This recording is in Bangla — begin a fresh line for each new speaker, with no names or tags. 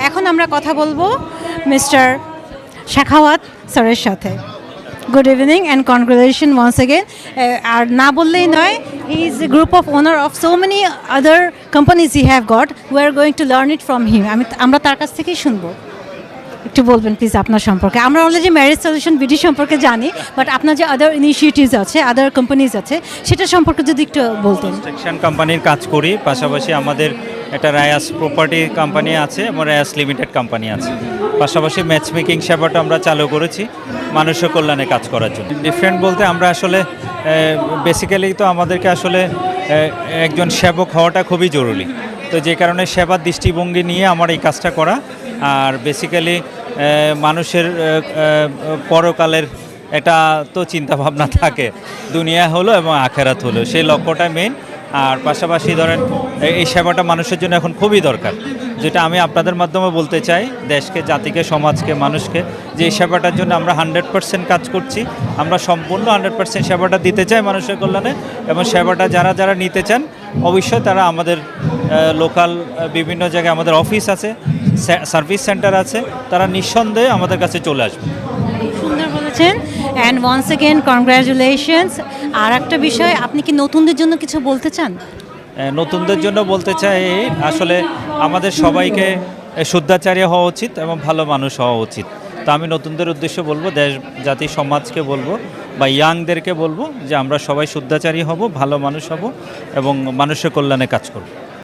এখন আমরা কথা বলবো মিস্টার শেখাওয়াত স্যারের সাথে। Good evening and congratulation once again. আর না বললেই নয়, he is a group of owner of so many other companies he have got, we are going to learn it from him. আমরা তার কাছ থেকেই শুনবো। একটু বলবেন প্লিজ আপনার সম্পর্কে। আমরা অলরেডি ম্যারেজ সলিউশন বিডি সম্পর্কে জানি, বাট আপনার যে আদার ইনিশিয়েটিভস আছে, আদার কোম্পানিজ আছে, সেটা সম্পর্কে যদি একটু বলতেন।
কনস্ট্রাকশন কোম্পানির কাজ করি, পাশাপাশি আমাদের একটা রায়াস প্রপার্টি কোম্পানি আছে এবং রায়াস লিমিটেড কোম্পানি আছে। পাশাপাশি ম্যাচ মেকিং সেবাটা আমরা চালু করেছি মানুষের কল্যাণে কাজ করার জন্য। ডিফারেন্ট বলতে আমরা আসলে বেসিক্যালি তো আমাদেরকে আসলে একজন সেবক হওয়াটা খুবই জরুরি। তো যে কারণে সেবার দৃষ্টিভঙ্গি নিয়ে আমার এই কাজটা করা। আর বেসিক্যালি মানুষের পরকালের এটা তো চিন্তাভাবনা থাকে, দুনিয়া হলো এবং আখেরাত হলো, সেই লক্ষ্যটা মেইন। আর পাশাপাশি ধরেন এই সেবাটা মানুষের জন্য এখন খুবই দরকার, যেটা আমি আপনাদের মাধ্যমে বলতে চাই দেশকে, জাতিকে, সমাজকে, মানুষকে, যে এই সেবাটার জন্য আমরা 100% কাজ করছি। আমরা সম্পূর্ণ 100% সেবাটা দিতে চাই মানুষের কল্যাণে, এবং সেবাটা যারা যারা নিতে চান অবশ্যই তারা আমাদের লোকাল বিভিন্ন জায়গায় আমাদের অফিস আছে, সার্ভিস সেন্টার আছে, তারা নিঃসন্দেহে আমাদের কাছে চলে আসবে।
সুন্দর বলেছেন, অ্যান্ড ওয়ান্স অ্যাগেন কনগ্রাচুলেশনস। আর একটা বিষয়, আপনি কি নতুনদের জন্য কিছু বলতে চান?
নতুনদের জন্য বলতে চাই আসলে আমাদের সবাইকে শুদ্ধাচার্য হওয়া উচিত এবং ভালো মানুষ হওয়া উচিত। তো আমি নতুনদের উদ্দেশ্যে বলবো, দেশ, জাতি, সমাজকে বলবো বা ইয়াংদেরকে বলবো যে আমরা সবাই শুদ্ধাচারী হব, ভালো মানুষ হব এবং মানুষের কল্যাণে কাজ করব।